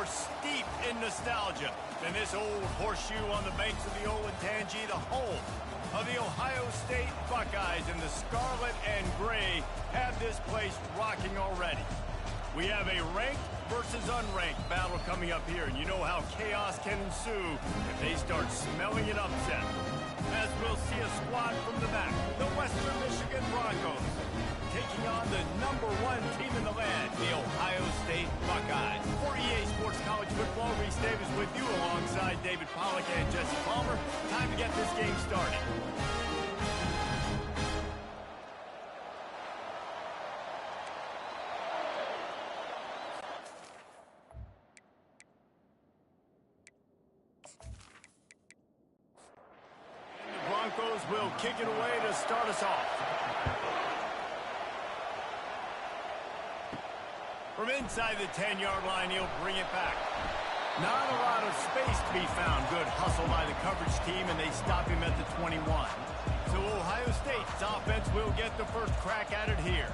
more steeped in nostalgia than this old horseshoe on the banks of the Olentangy, the home of the Ohio State Buckeyes, and the scarlet and gray have this place rocking already. We have a ranked versus unranked battle coming up here, and you know how chaos can ensue if they start smelling an upset. As we'll see a squad from the back, the Western Michigan Broncos, taking on the #1 team in the land, the Ohio State Buckeyes. For EA Sports College Football, Reese Davis with you alongside David Pollack and Jesse Palmer. Time to get this game started. The Broncos will kick it away to start us off. From inside the 10-yard line, he'll bring it back. Not a lot of space to be found. Good hustle by the coverage team, and they stop him at the 21. So Ohio State's offense will get the first crack at it here.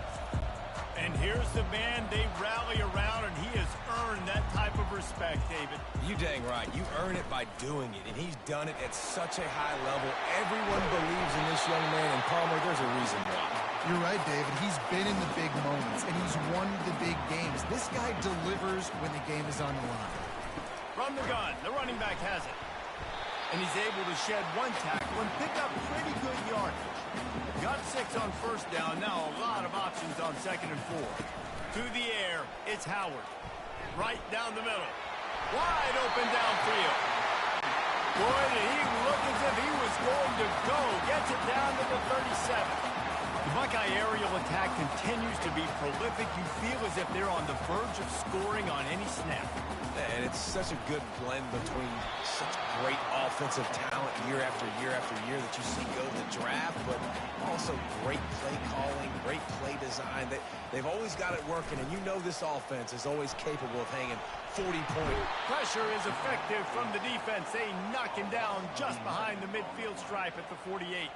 And here's the man they rally around, and he has earned that type of respect, David. You dang right. You earn it by doing it, and he's done it at such a high level. Everyone believes in this young man, and Palmer, there's a reason why. You're right, David. He's been in the big moments, and he's won the big games. This guy delivers when the game is on the line. From the gun, the running back has it. And he's able to shed one tackle and pick up pretty good yardage. Got 6 on first down. Now a lot of options on 2nd and 4. To the air, it's Howard. Right down the middle. Wide open downfield. Boy, did he look as if he was going to go. Gets it down to the 37. The Buckeye aerial attack continues to be prolific. You feel as if they're on the verge of scoring on any snap. And it's such a good blend between such great offensive talent year after year after year that you see go to the draft, but also great play calling, great play design. They've always got it working, and you know this offense is always capable of hanging 40 points. Pressure is effective from the defense. They knock him down just behind the midfield stripe at the 48.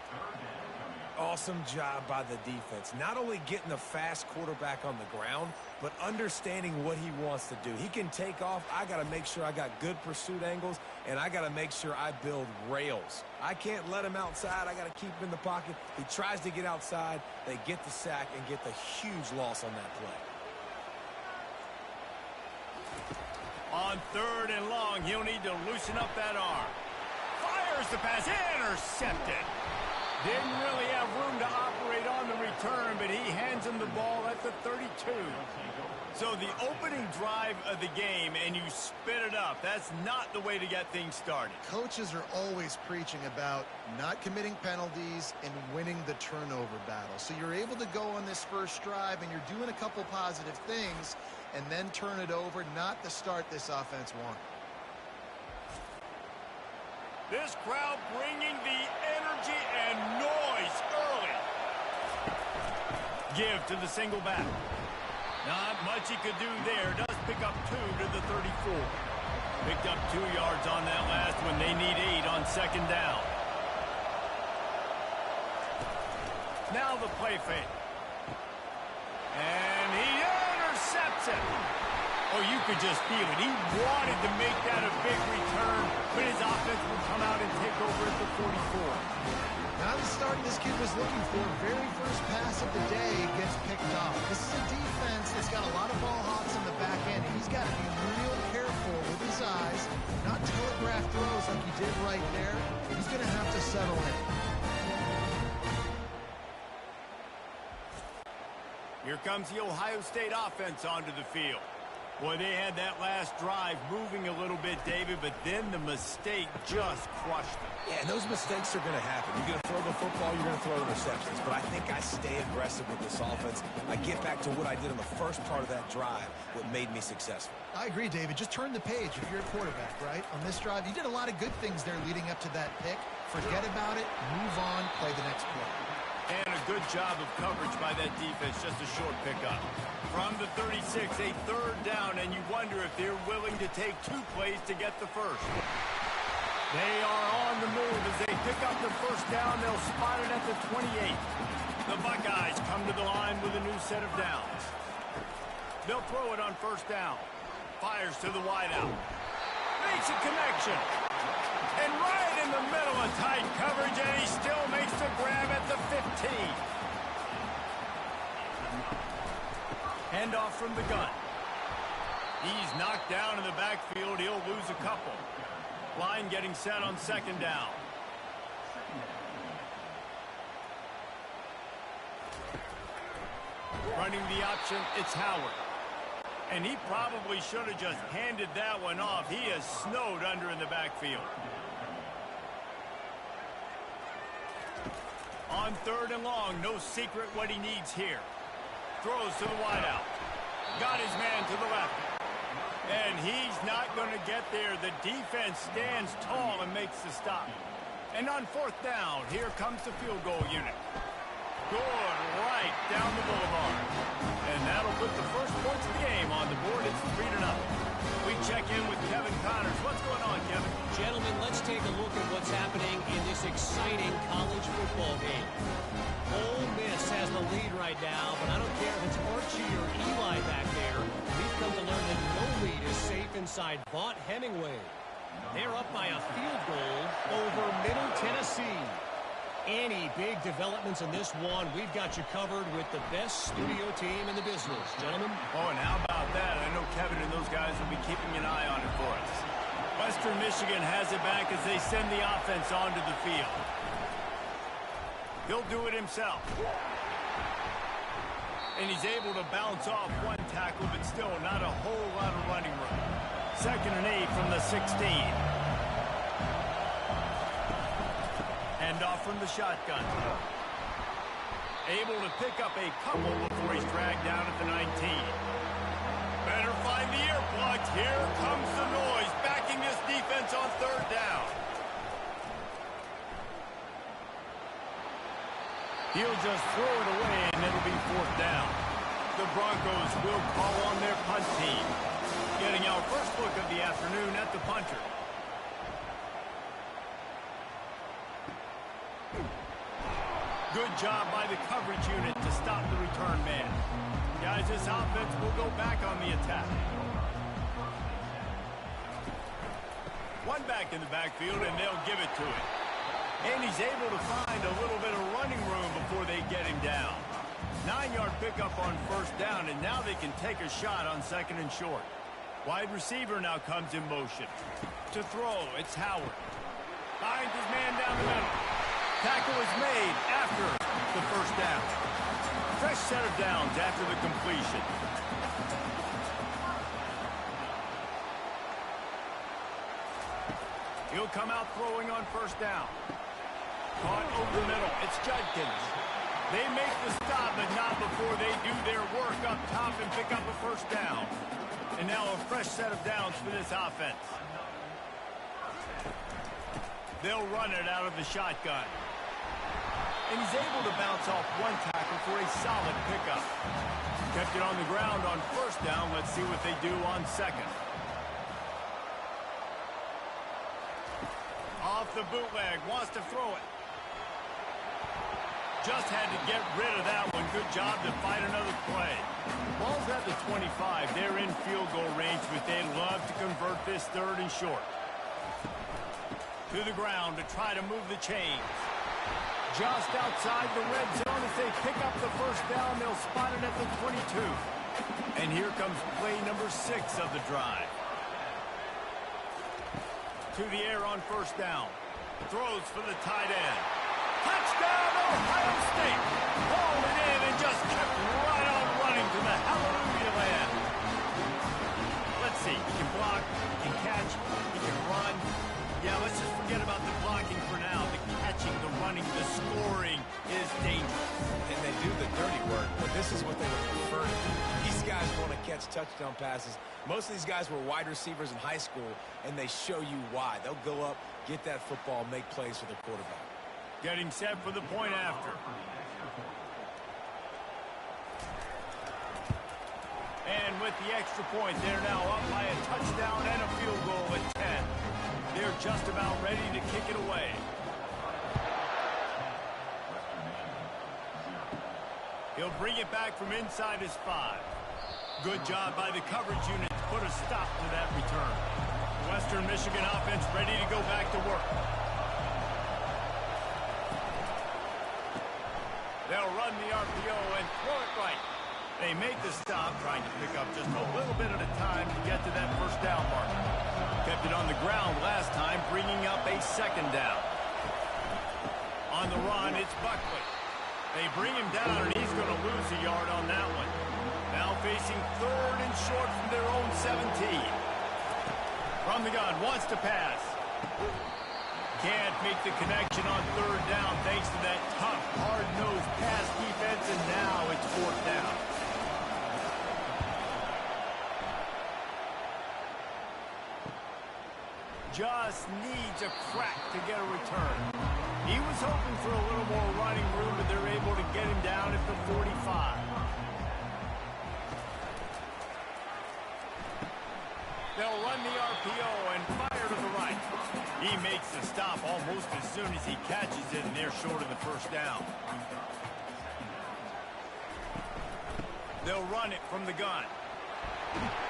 Awesome job by the defense. Not only getting the fast quarterback on the ground, but understanding what he wants to do. He can take off. I got to make sure I got good pursuit angles, and I got to make sure I build rails. I can't let him outside. I got to keep him in the pocket. He tries to get outside. They get the sack and get the huge loss on that play. On 3rd and long, he'll need to loosen up that arm. Fires the pass. Intercepted. Didn't really have room to operate on the return, but he hands him the ball at the 32. So the opening drive of the game, and you spit it up. That's not the way to get things started. Coaches are always preaching about not committing penalties and winning the turnover battle. So you're able to go on this first drive, and you're doing a couple positive things, and then turn it over, not the start this offense wanted. This crowd bringing the energy and noise early. Give to the single back. Not much he could do there. Does pick up 2 to the 34. Picked up 2 yards on that last one. They need 8 on 2nd down. Now the play fake. And he intercepts it. Oh, you could just feel it. He wanted to make that a big return, but his offense will come out and take over at the 44. Not the start this kid was looking for. Very first pass of the day gets picked off. This is a defense that's got a lot of ball hawks on the back end. He's got to be real careful with his eyes, not telegraph throws like he did right there. He's going to have to settle in. Here comes the Ohio State offense onto the field. Boy, they had that last drive moving a little bit, David, but then the mistake just crushed them. Yeah, and those mistakes are going to happen. You're going to throw the football, you're going to throw the interceptions. But I think I stay aggressive with this offense. I get back to what I did in the first part of that drive, what made me successful. I agree, David. Just turn the page if you're a quarterback, right? On this drive, you did a lot of good things there leading up to that pick. Forget about it, move on, play the next play. And a good job of coverage by that defense, just a short pickup. From the 36, a 3rd down, and you wonder if they're willing to take 2 plays to get the first. They are on the move as they pick up the first down. They'll spot it at the 28. The Buckeyes come to the line with a new set of downs. They'll throw it on 1st down. fires to the wideout. Makes a connection. And right in the middle of tight coverage, and he still makes the grab at the 15. Handoff from the gun. He's knocked down in the backfield. He'll lose a couple. Line getting set on second down. Running the option, it's Howard. And he probably should have just handed that one off. He is snowed under in the backfield. On third and long, no secret what he needs here. Throws to the wideout. Got his man to the left. And he's not going to get there. The defense stands tall and makes the stop. And on fourth down, here comes the field goal unit. Good right down the boulevard. And that'll put the first points of the game on the board. It's 3-0. We check in with Kevin Connors. What's going on, Kevin? Gentlemen, let's take a look at what's happening in this exciting college football game. Ole Miss has the lead right now, but I don't care if it's Archie or Eli back there. We've come to learn that no lead is safe inside Vaught Hemingway. They're up by a field goal over Middle Tennessee. Any big developments in this one, we've got you covered with the best studio team in the business, gentlemen. Oh, and how about that? I know Kevin and those guys will be keeping an eye on it for us. Western Michigan has it back as they send the offense onto the field. He'll do it himself. And he's able to bounce off one tackle, but still not a whole lot of running room. 2nd and 8 from the 16. Handoff from the shotgun. Able to pick up a couple before he's dragged down at the 19. Better find the earplugs. Here comes the noise, backing this defense on third down. He'll just throw it away, and it'll be fourth down. The Broncos will call on their punt team. Getting our first look of the afternoon at the punter. Good job by the coverage unit to stop the return man. Guys, this offense will go back on the attack. One back in the backfield, and they'll give it to him. And he's able to find a little bit of running room before they get him down. 9-yard pickup on first down, and now they can take a shot on 2nd and short. Wide receiver now comes in motion. To throw, it's Howard. Finds his man down the middle. Tackle is made after the first down. Fresh set of downs after the completion. He'll come out throwing on first down. Caught over the middle. It's Judkins. They make the stop, but not before they do their work up top and pick up a first down. And now a fresh set of downs for this offense. They'll run it out of the shotgun. And he's able to bounce off one tackle for a solid pickup. Kept it on the ground on first down. Let's see what they do on second. Off the bootleg, wants to throw it. Just had to get rid of that one. Good job to fight another play. Ball's at the 25. They're in field goal range, but they'd love to convert this 3rd and short. To the ground to try to move the chains. Just outside the red zone as they pick up the first down. They'll spot it at the 22. And here comes play number 6 of the drive. To the air on first down. Throws for the tight end. Touchdown, Ohio State. Hauled it in and just kept right on running to the hallelujah land. Let's see. He can block. He can catch. He can run. Yeah, let's just forget about the blocking for now. The catching, the running, the scoring is dangerous. And they do the dirty work, but this is what they would prefer to do. These guys want to catch touchdown passes. Most of these guys were wide receivers in high school, and they show you why. They'll go up, get that football, make plays for the quarterback. Getting set for the point after. And with the extra point, they're now up by a touchdown and a field goal at 10. They're just about ready to kick it away. He'll bring it back from inside his 5. Good job by the coverage unit to put a stop to that return. The Western Michigan offense ready to go back to work. They'll run the RPO and throw it right. They make the stop, trying to pick up just a little bit at a time to get to that first down mark. Kept it on the ground last time, bringing up a second down. On the run, it's Buckley. They bring him down, and he's going to lose a yard on that one. Now facing third and short from their own 17. From the gun, wants to pass. Can't make the connection on third down thanks to that tough, hard-nosed pass defense, and now it's fourth down. Just needs a crack to get a return. He was hoping for a little more running room, but they're able to get him down at the 45. They'll run the RPO and fire to the right. He makes the stop almost as soon as he catches it, and they're short of the first down. They'll run it from the gun.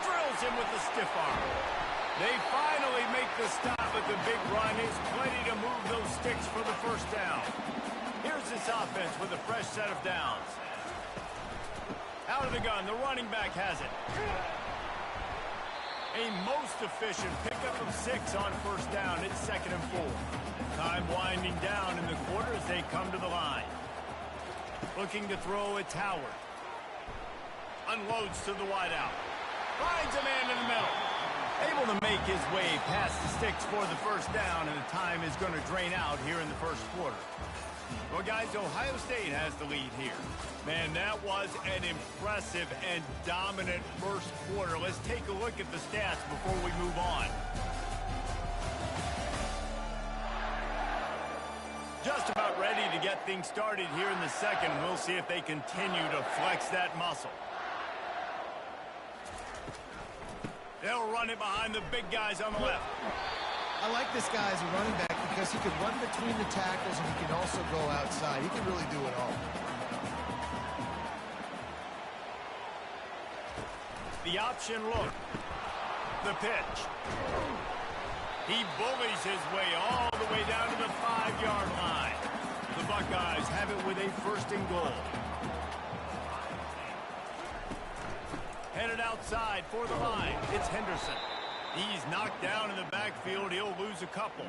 Drills him with the stiff arm. They finally make the stop, but the big run is plenty to move those sticks for the first down. Here's this offense with a fresh set of downs. Out of the gun, the running back has it. A most efficient pickup of 6 on first down. It's 2nd and 4. Time winding down in the quarter as they come to the line. Looking to throw, it's Howard. Unloads to the wideout. Finds a man in the middle. Able to make his way past the sticks for the first down, and the time is going to drain out here in the first quarter. Well, guys, Ohio State has the lead here. Man, that was an impressive and dominant first quarter. Let's take a look at the stats before we move on. Just about ready to get things started here in the second. We'll see if they continue to flex that muscle. They'll run it behind the big guys on the left. I like this guy as a running back because he can run between the tackles and he can also go outside. He can really do it all. The option look. The pitch. He bullies his way all the way down to the 5-yard line. The Buckeyes have it with a 1st and goal. Headed outside for the line. It's Henderson. He's knocked down in the backfield. He'll lose a couple.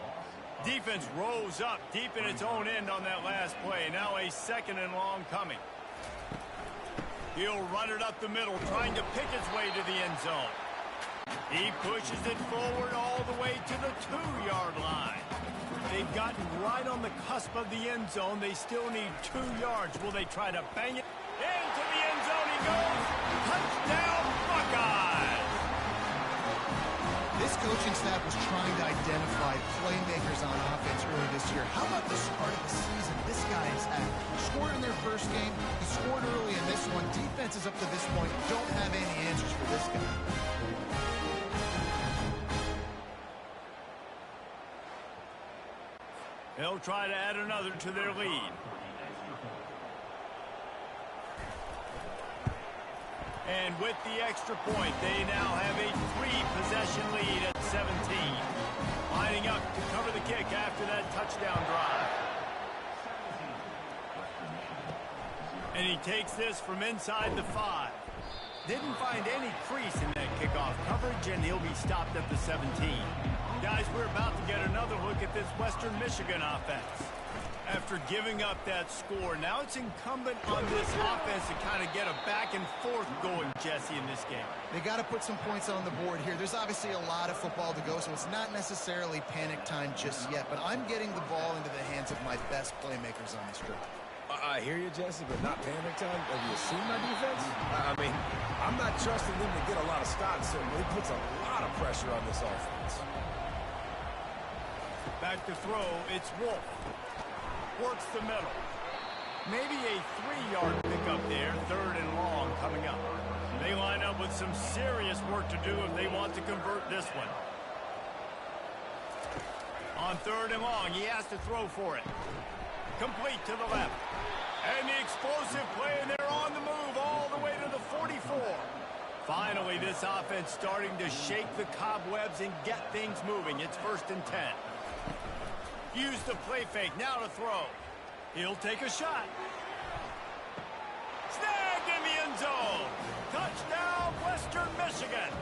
Defense rose up deep in its own end on that last play. Now a 2nd and long coming. He'll run it up the middle, trying to pick his way to the end zone. He pushes it forward all the way to the 2-yard line. They've gotten right on the cusp of the end zone. They still need 2 yards. Will they try to bang it? Into the end zone he goes. Touchdown, Buckeyes! This coaching staff was trying to identify playmakers on offense early this year. How about the start of the season this guy has had? Scored in their first game. He scored early in this one. Defenses up to this point don't have any answers for this guy. They'll try to add another to their lead. And with the extra point, they now have a 3-possession lead at 17. Lining up to cover the kick after that touchdown drive. And he takes this from inside the 5. Didn't find any crease in that kickoff coverage, and he'll be stopped at the 17. Guys, we're about to get another look at this Western Michigan offense. After giving up that score, now it's incumbent on this offense to kind of get a back and forth going, Jesse, in this game. They got to put some points on the board here. There's obviously a lot of football to go, so it's not necessarily panic time just yet, but I'm getting the ball into the hands of my best playmakers on this trip. I hear you, Jesse, but not panic time. Have you seen my defense? I mean, I'm not trusting them to get a lot of stops, so it puts a lot of pressure on this offense. Back to throw, it's Wolf. Works the middle. Maybe a 3-yard pickup there, 3rd and long coming up. They line up with some serious work to do if they want to convert this one. On 3rd and long, he has to throw for it. Complete to the left. And the explosive play, and they're on the move all the way to the 44. Finally, this offense starting to shake the cobwebs and get things moving. It's 1st and 10. Use the play fake. Now to throw. He'll take a shot. Snagged in the end zone. Touchdown, Western Michigan.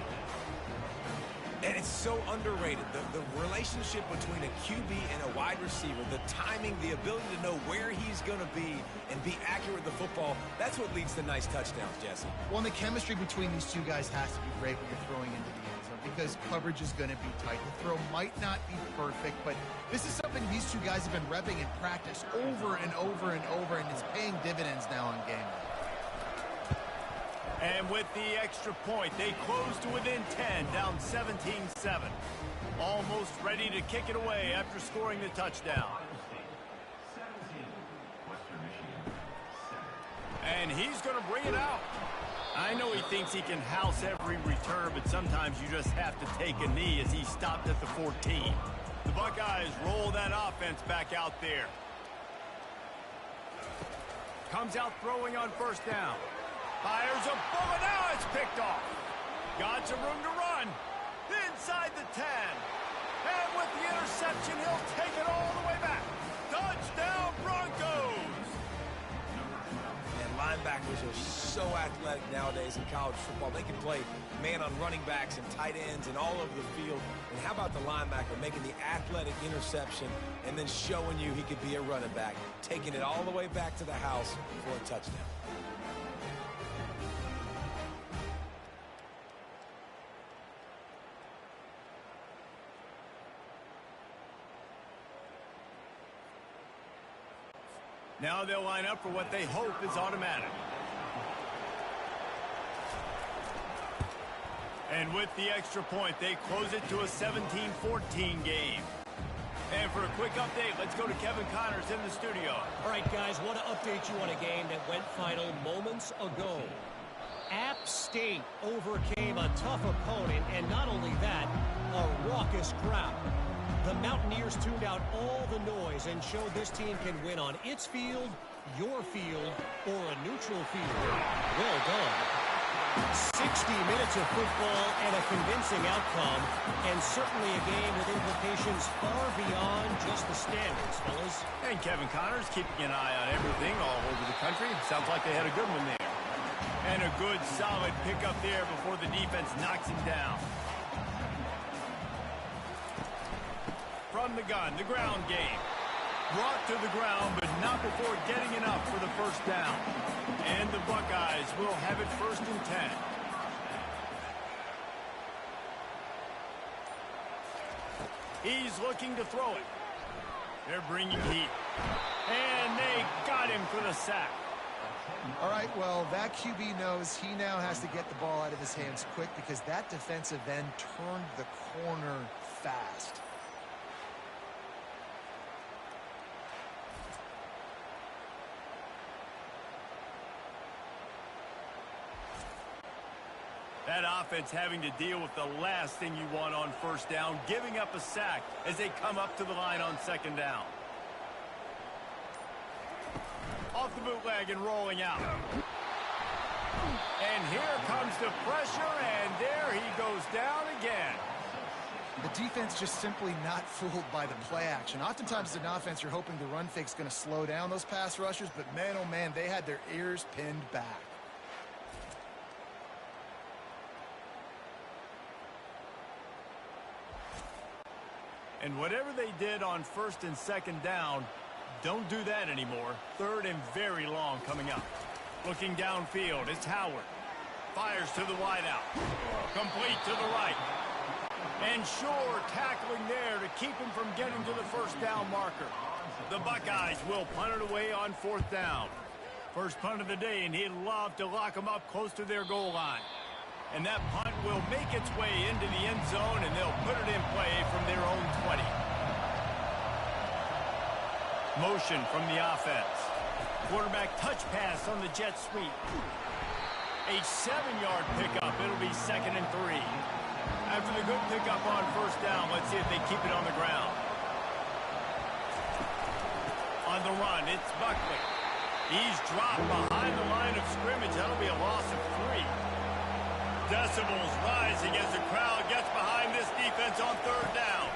And it's so underrated. The relationship between a QB and a wide receiver, the timing, the ability to know where he's going to be and be accurate with the football, that's what leads to nice touchdowns, Jesse. Well, and the chemistry between these two guys has to be great when you're throwing into the end zone because coverage is going to be tight. The throw might not be perfect, but this is something these two guys have been repping in practice over and over and over, and it's paying dividends now on game day. And with the extra point, they close to within 10, down 17-7. Almost ready to kick it away after scoring the touchdown. And he's going to bring it out. I know he thinks he can house every return, but sometimes you just have to take a knee as he stopped at the 14. The Buckeyes roll that offense back out there. Comes out throwing on 1st down. Fires a bullet. Now it's picked off. Got some room to run. Inside the 10. And with the interception, he'll take it all the way back. Touchdown, Broncos. And linebackers are so athletic nowadays in college football. They can play man on running backs and tight ends and all over the field. And how about the linebacker making the athletic interception and then showing you he could be a running back, taking it all the way back to the house for a touchdown. Now they'll line up for what they hope is automatic. And with the extra point, they close it to a 17-14 game. And for a quick update, let's go to Kevin Connors in the studio. All right, guys, want to update you on a game that went final moments ago. App State overcame a tough opponent, and not only that, a raucous crowd. The Mountaineers tuned out all the noise and showed this team can win on its field, your field, or a neutral field. Well done. 60 minutes of football and a convincing outcome, and certainly a game with implications far beyond just the standards, fellas. And Kevin Connors keeping an eye on everything all over the country. Sounds like they had a good one there. And a good, solid pickup there before the defense knocks him down. From the gun, the ground game. Brought to the ground, but not before getting enough for the 1st down. And the Buckeyes will have it 1st and 10. He's looking to throw it. They're bringing heat. And they got him for the sack. All right, well, that QB knows he now has to get the ball out of his hands quick because that defensive end turned the corner fast. That offense having to deal with the last thing you want on 1st down, giving up a sack as they come up to the line on 2nd down. Off the bootleg and rolling out. And here comes the pressure, and there he goes down again. The defense just simply not fooled by the play action. Oftentimes as an offense, you're hoping the run fake's going to slow down those pass rushers, but man, oh man, they had their ears pinned back. And whatever they did on 1st and 2nd down, don't do that anymore. 3rd and very long coming up. Looking downfield, it's Howard. Fires to the wideout. Complete to the right. And Shore tackling there to keep him from getting to the 1st down marker. The Buckeyes will punt it away on 4th down. First punt of the day, and he'd love to lock them up close to their goal line. And that punt will make its way into the end zone, and they'll put it in play from their own 20. Motion from the offense. Quarterback touch pass on the jet sweep. A 7-yard pickup. It'll be 2nd and 3. After the good pickup on 1st down, let's see if they keep it on the ground. On the run, it's Buckley. He's dropped behind the line of scrimmage. That'll be a loss of 3. Decibels rising as the crowd gets behind this defense on third down.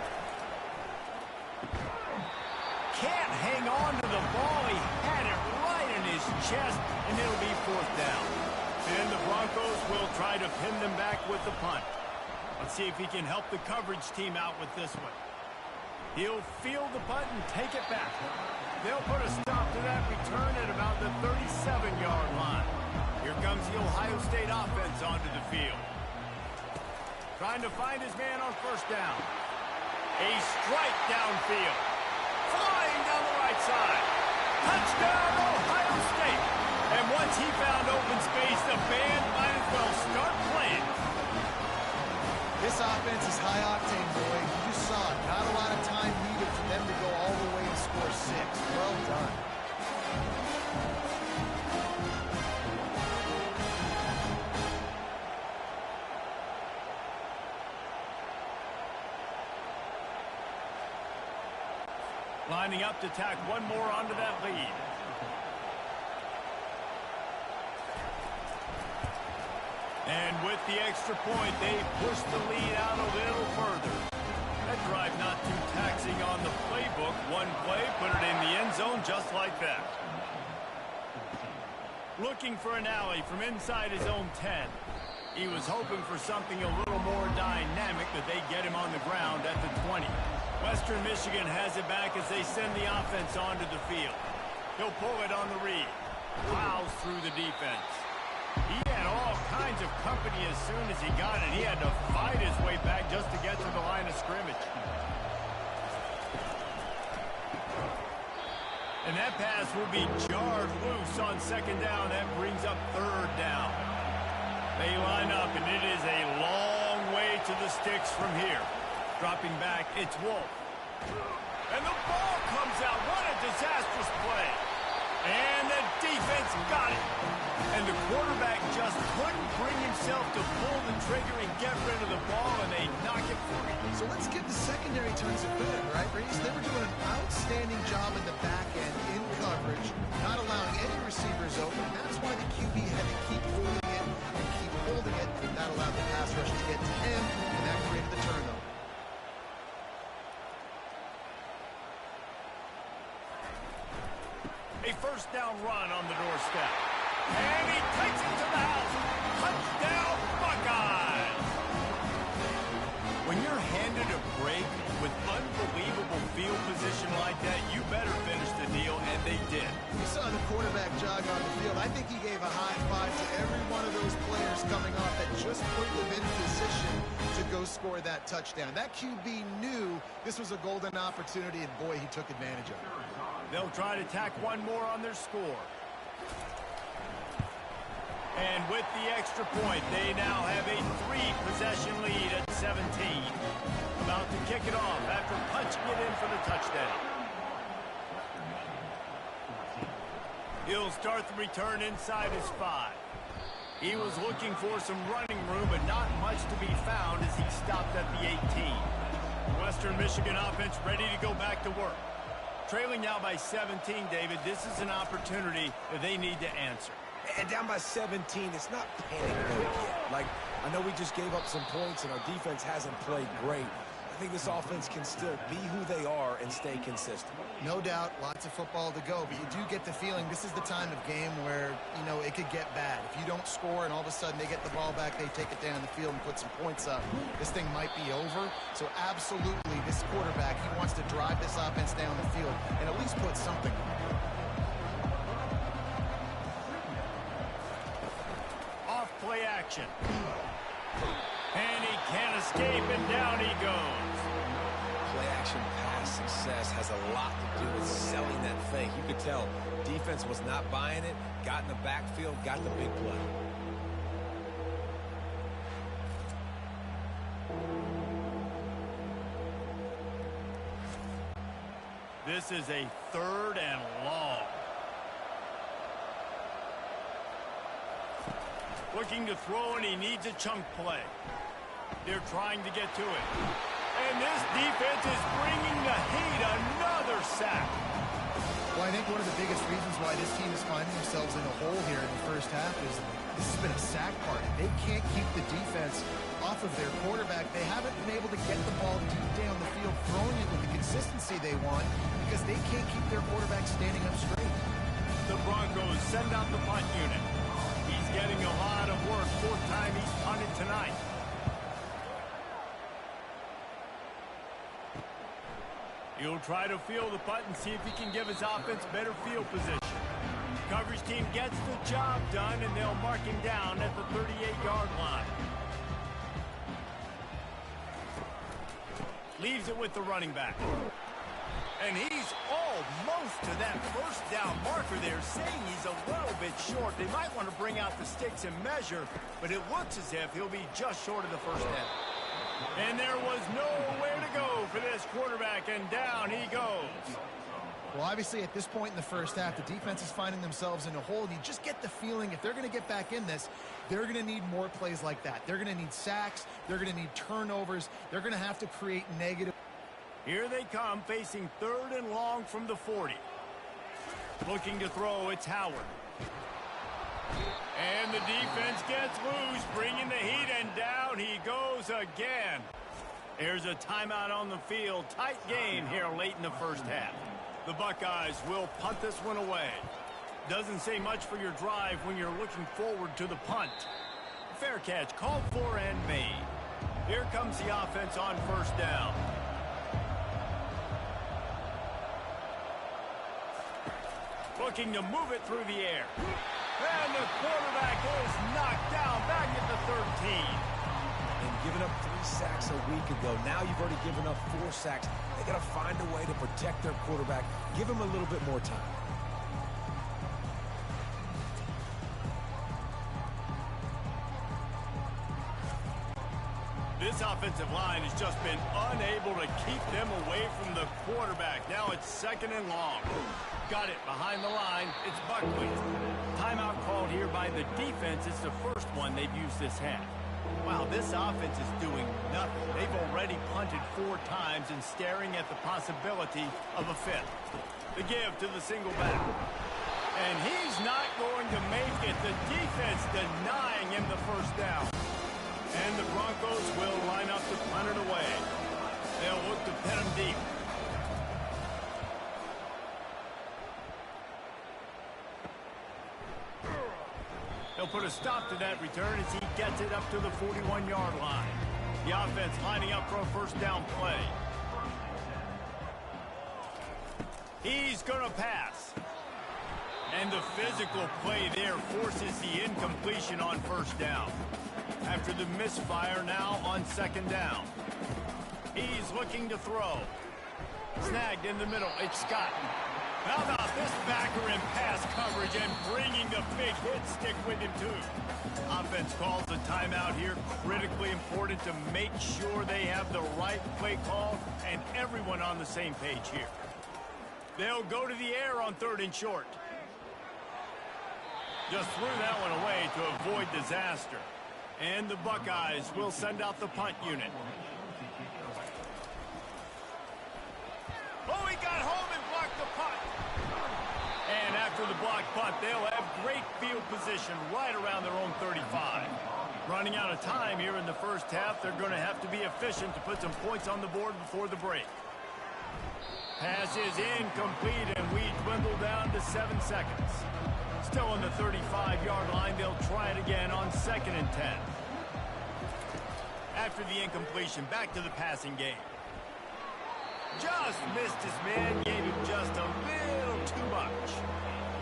Can't hang on to the ball. He had it right in his chest, and it'll be fourth down. And the Broncos will try to pin them back with the punt. Let's see if he can help the coverage team out with this one. He'll field the punt and take it back. They'll put a stop to that return at about the 37-yard line. Here comes the Ohio State offense onto the field. Trying to find his man on first down. A strike downfield. Flying down the right side. Touchdown, Ohio State. And once he found open space, the band might as well start playing. This offense is high octane, boy. You just saw it. Not a lot of time needed for them to go all the way and score 6. Well done. Lining up to tack one more onto that lead. And with the extra point, they push the lead out a little further. That drive not too taxing on the playbook. One play, put it in the end zone just like that. Looking for an alley from inside his own 10. He was hoping for something a little more dynamic, but they get him on the ground at the 20. Western Michigan has it back as they send the offense onto the field. He'll pull it on the read. Plows through the defense. He had all kinds of company as soon as he got it. He had to fight his way back just to get to the line of scrimmage. And that pass will be jarred loose on second down. That brings up third down. They line up, and it is a long way to the sticks from here. Dropping back, it's Wolf. And the ball comes out. What a disastrous play. And the defense got it. And the quarterback just couldn't bring himself to pull the trigger and get rid of the ball, and they knock it free. So let's give the secondary turns a credit, right, Reese? They were doing an outstanding job in the back end in coverage, not allowing any receivers open. That's why the QB had to keep holding it and keep holding it. That allowed the pass rush to get to him, and that created the turnover. A first down run on the doorstep. And he takes it to the house. Touchdown, Buckeyes! When you're handed a break with unbelievable field position like that, you better finish the deal, and they did. We saw the quarterback jog on the field. I think he gave a high five to every one of those players coming off that just put them in position to go score that touchdown. That QB knew this was a golden opportunity, and boy, he took advantage of it. They'll try to tack one more on their score. And with the extra point, they now have a 3-possession lead at 17. About to kick it off after punching it in for the touchdown. He'll start the return inside his 5. He was looking for some running room, but not much to be found as he stopped at the 18. Western Michigan offense ready to go back to work. Trailing now by 17, David. This is an opportunity that they need to answer. And down by 17, it's not panic mode yet. Like, I know we just gave up some points and our defense hasn't played great. I think this offense can still be who they are and stay consistent. No doubt, lots of football to go, but you do get the feeling this is the time of game where, you know, it could get bad. If you don't score and all of a sudden they get the ball back, they take it down the field and put some points up, this thing might be over. So absolutely, this quarterback, he wants to drive this offense down the field and at least put something on it. Off play action. And he can't escape, and down he goes. Play-action pass success has a lot to do with selling that fake. You could tell defense was not buying it, got in the backfield, got the big play. This is a 3rd and long. Looking to throw, and he needs a chunk play. They're trying to get to it. And this defense is bringing the heat. Another sack. Well, I think one of the biggest reasons why this team is finding themselves in a hole here in the first half is this has been a sack party. They can't keep the defense off of their quarterback. They haven't been able to get the ball deep down the field, throwing it with the consistency they want because they can't keep their quarterback standing up straight. The Broncos send out the punt unit. He's getting a lot of work. Fourth time he's punted tonight. He'll try to field the punt and see if he can give his offense better field position. Coverage team gets the job done, and they'll mark him down at the 38-yard line. Leaves it with the running back. And he's almost to that first down marker there, saying he's a little bit short. They might want to bring out the sticks and measure, but it looks as if he'll be just short of the first down. And there was nowhere to go for this quarterback, and down he goes. Well, obviously, at this point in the first half, the defense is finding themselves in a hole, and you just get the feeling if they're going to get back in this, they're going to need more plays like that. They're going to need sacks. They're going to need turnovers. They're going to have to create negative. Here they come, facing 3rd and long from the 40. Looking to throw, it's Howard. And the defense gets loose, bringing the heat, and down he goes again. There's a timeout on the field. Tight game here late in the first half. The Buckeyes will punt this one away. Doesn't say much for your drive when you're looking forward to the punt. Fair catch, called for and made. Here comes the offense on first down. Looking to move it through the air. And the quarterback is knocked down back at the 13. And giving up 3 sacks a week ago. Now you've already given up 4 sacks. They got to find a way to protect their quarterback. Give him a little bit more time. This offensive line has just been unable to keep them away from the quarterback. Now it's 2nd and long. Got it behind the line. It's Buckley. Timeout called here by the defense. It's the first one they've used this half. Wow, this offense is doing nothing. They've already punted 4 times and staring at the possibility of a 5th. The give to the single back. And he's not going to make it. The defense denying him the first down. And the Broncos will line up to punt it away. They'll look to pin him deep. They'll put a stop to that return as he gets it up to the 41-yard line. The offense lining up for a first down play. He's going to pass. And the physical play there forces the incompletion on first down. After the misfire, now on 2nd down. He's looking to throw. Snagged in the middle. It's Scott. How about this backer in pass coverage and bringing the big hit stick with him, too? Offense calls a timeout here. Critically important to make sure they have the right play call and everyone on the same page here. They'll go to the air on 3rd and short. Just threw that one away to avoid disaster. And the Buckeyes will send out the punt unit. Oh, he got home and blocked the punt. And after the blocked punt, they'll have great field position right around their own 35. Running out of time here in the first half, they're going to have to be efficient to put some points on the board before the break. Pass is incomplete, and we dwindle down to 7 seconds. Still on the 35-yard line, they'll try it again on 2nd and 10. After the incompletion, back to the passing game. Just missed his man, gave him just a little too much.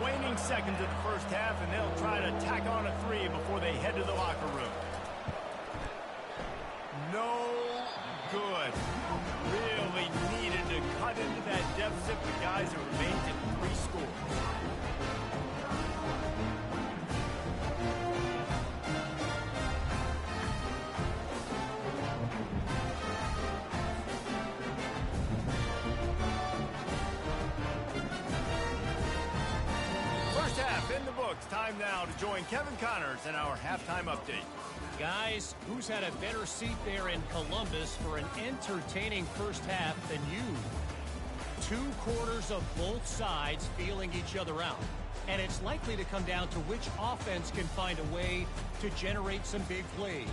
Waning seconds of the first half, and they'll try to tack on a 3 before they head to the locker room. No good. Really needed to cut into that deficit, but guys, it remains at 3 scores. In the books, time now to join Kevin Connors in our halftime update. Guys, who's had a better seat there in Columbus for an entertaining first half than you? 2 quarters of both sides feeling each other out. And it's likely to come down to which offense can find a way to generate some big plays.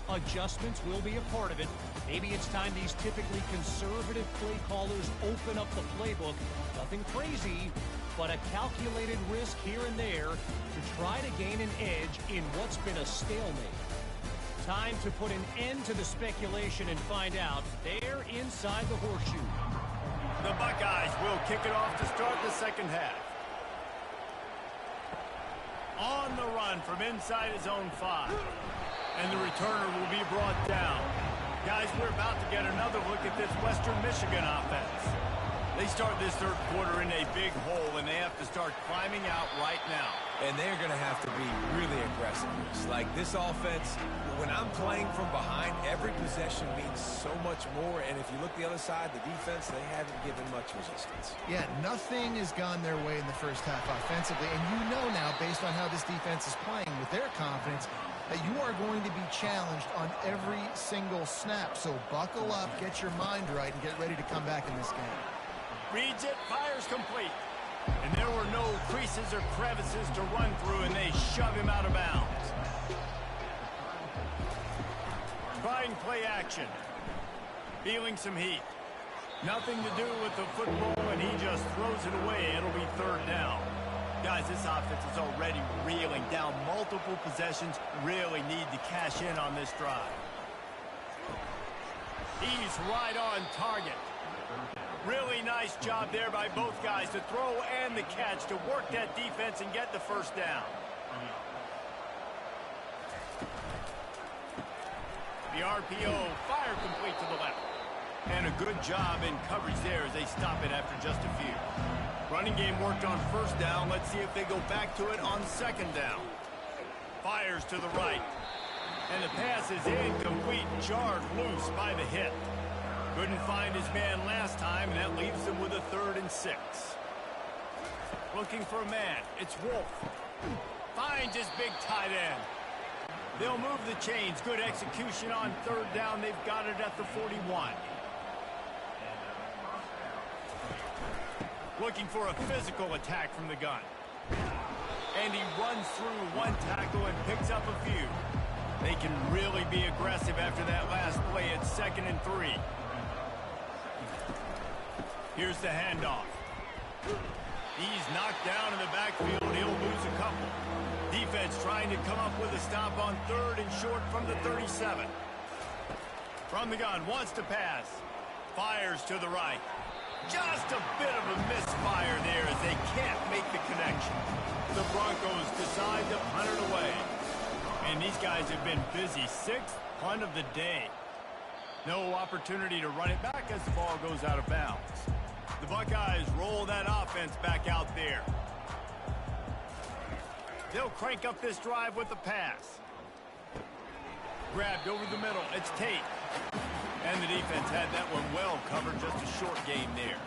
Adjustments will be a part of it. Maybe it's time these typically conservative play callers open up the playbook. Nothing crazy, but a calculated risk here and there to try to gain an edge in what's been a stalemate. Time to put an end to the speculation and find out. They're inside the horseshoe. The Buckeyes will kick it off to start the second half. On the run from inside his own 5. And the returner will be brought down. Guys, we're about to get another look at this Western Michigan offense. They start this third quarter in a big hole, and they have to start climbing out right now. And they're going to have to be really aggressive. Like this offense, when I'm playing from behind, every possession means so much more. And if you look the other side, the defense, they haven't given much resistance. Yeah, nothing has gone their way in the first half offensively. And you know now, based on how this defense is playing with their confidence, that you are going to be challenged on every single snap. So buckle up, get your mind right, and get ready to come back in this game. Reads it, fires complete. And there were no creases or crevices to run through, and they shove him out of bounds. Trying play action. Feeling some heat. Nothing to do with the football, and he just throws it away. It'll be third down. Guys, this offense is already reeling down multiple possessions. Really need to cash in on this drive. He's right on target. Really nice job there by both guys to throw and the catch to work that defense and get the first down. The RPO, fire complete to the left. And a good job in coverage there as they stop it after just a few. Running game worked on first down. Let's see if they go back to it on second down. Fires to the right. And the pass is incomplete, jarred loose by the hit. Couldn't find his man last time, and that leaves him with a 3rd and 6. Looking for a man. It's Wolf. Finds his big tight end. They'll move the chains. Good execution on third down. They've got it at the 41. Looking for a physical attack from the gun. And he runs through one tackle and picks up a few. They can really be aggressive after that last play at 2nd and 3. Here's the handoff. He's knocked down in the backfield. He'll lose a couple. Defense trying to come up with a stop on 3rd and short from the 37. From the gun, wants to pass. Fires to the right. Just a bit of a misfire there as they can't make the connection. The Broncos decide to punt it away. And these guys have been busy. 6th punt of the day. No opportunity to run it back as the ball goes out of bounds. The Buckeyes roll that offense back out there. They'll crank up this drive with the pass. Grabbed over the middle. It's Tate. And the defense had that one well covered. Just a short game there.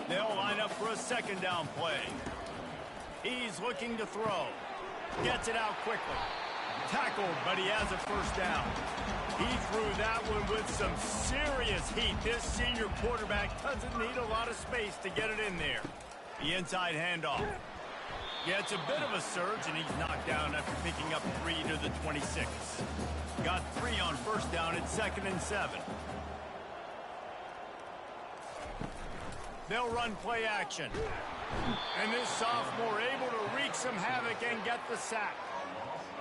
They'll line up for a 2nd down play. He's looking to throw. Gets it out quickly. Tackled, but he has a 1st down. He threw that one with some serious heat. This senior quarterback doesn't need a lot of space to get it in there. The inside handoff. Gets a bit of a surge, and he's knocked down after picking up 3 to the 26. Got 3 on 1st down at 2nd and 7. They'll run play action. And this sophomore able to wreak some havoc and get the sack.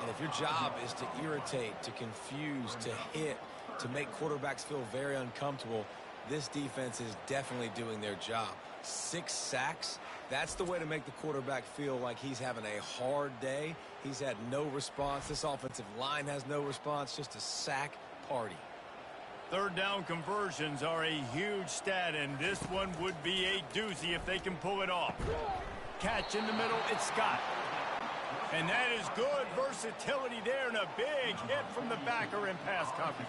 And if your job is to irritate, to confuse, to hit, to make quarterbacks feel very uncomfortable, this defense is definitely doing their job. 6 sacks, that's the way to make the quarterback feel like he's having a hard day. He's had no response. This offensive line has no response, just a sack party. 3rd down conversions are a huge stat, and this one would be a doozy if they can pull it off. Catch in the middle, it's Scott. And that is good versatility there, and a big hit from the backer in pass coverage.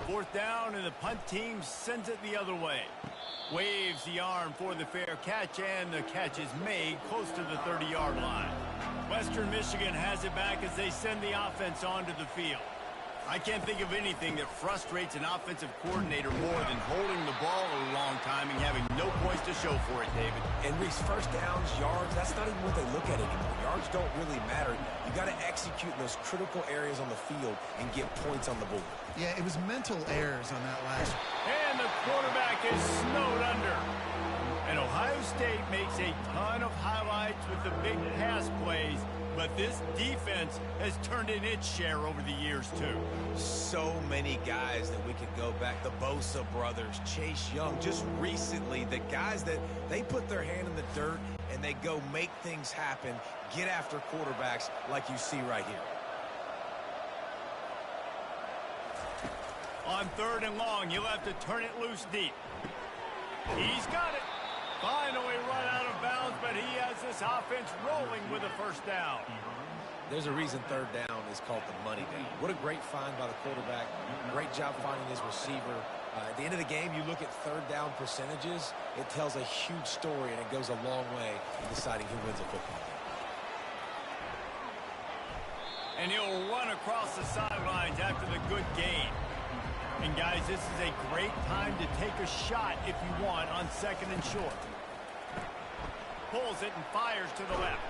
4th down, and the punt team sends it the other way. Waves the arm for the fair catch, and the catch is made close to the 30-yard line. Western Michigan has it back as they send the offense onto the field. I can't think of anything that frustrates an offensive coordinator more than holding the ball a long time and having no points to show for it, David. And Reese, first downs, yards, that's not even what they look at anymore. Yards don't really matter. You got to execute in those critical areas on the field and get points on the board. Yeah, it was mental errors on that last. And the quarterback is snowed under. And Ohio State makes a ton of highlights with the big pass plays, but this defense has turned in its share over the years, too. So many guys that we could go back. The Bosa brothers, Chase Young, just recently, the guys that they put their hand in the dirt and they go make things happen, get after quarterbacks like you see right here. On 3rd and long, you'll have to turn it loose deep. He's got it. Finally run out of bounds, but he has this offense rolling with a first down. There's a reason 3rd down is called the money down. What a great find by the quarterback. Great job finding his receiver. At the end of the game, you look at 3rd down percentages. It tells a huge story, and it goes a long way in deciding who wins a football game. And he'll run across the sidelines after the good gain. And, guys, this is a great time to take a shot if you want on 2nd and short. Pulls it and fires to the left.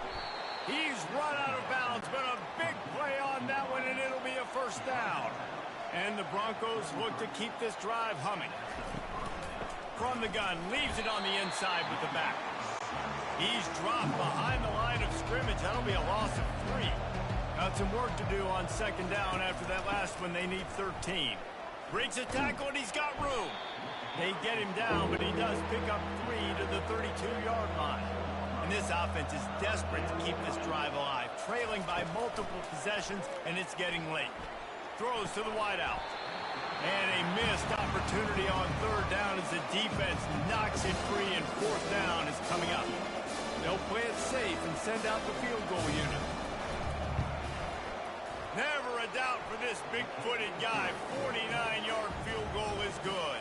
He's run out of bounds, but a big play on that one, and it'll be a first down. And the Broncos look to keep this drive humming. From the gun, leaves it on the inside with the back. He's dropped behind the line of scrimmage. That'll be a loss of 3. Got some work to do on 2nd down after that last one. They need 13. Breaks a tackle, and he's got room. They get him down, but he does pick up 3 to the 32-yard line. And this offense is desperate to keep this drive alive, trailing by multiple possessions, and it's getting late. Throws to the wideout. And a missed opportunity on 3rd down as the defense knocks it free, and 4th down is coming up. They'll play it safe and send out the field goal unit. Never a doubt for this big-footed guy. 49-yard field goal is good.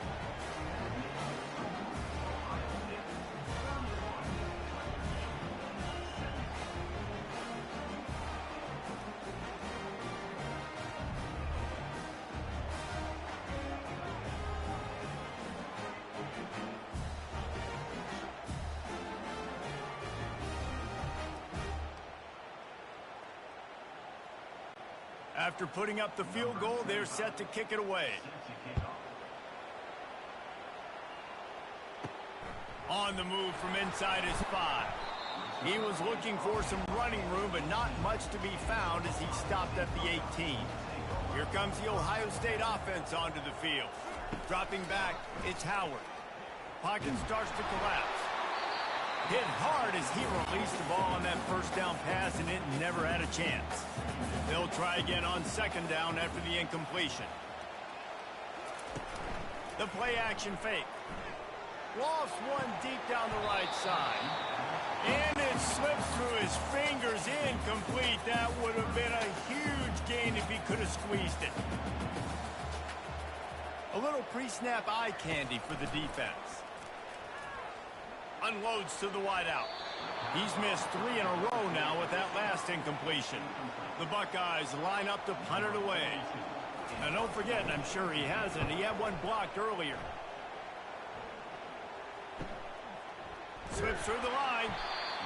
After putting up the field goal, they're set to kick it away. On the move from inside his 5. He was looking for some running room, but not much to be found as he stopped at the 18. Here comes the Ohio State offense onto the field. Dropping back, it's Howard. Pocket starts to collapse. Hit hard as he released the ball on that first down pass, and it never had a chance. They'll try again on 2nd down after the incompletion. The play action fake. Lofts one deep down the right side. And it slips through his fingers, incomplete. That would have been a huge gain if he could have squeezed it. A little pre-snap eye candy for the defense. Unloads to the wideout. He's missed 3 in a row now with that last incompletion. The Buckeyes line up to punt it away. Now don't forget, and I'm sure he hasn't, he had one blocked earlier. Slips through the line.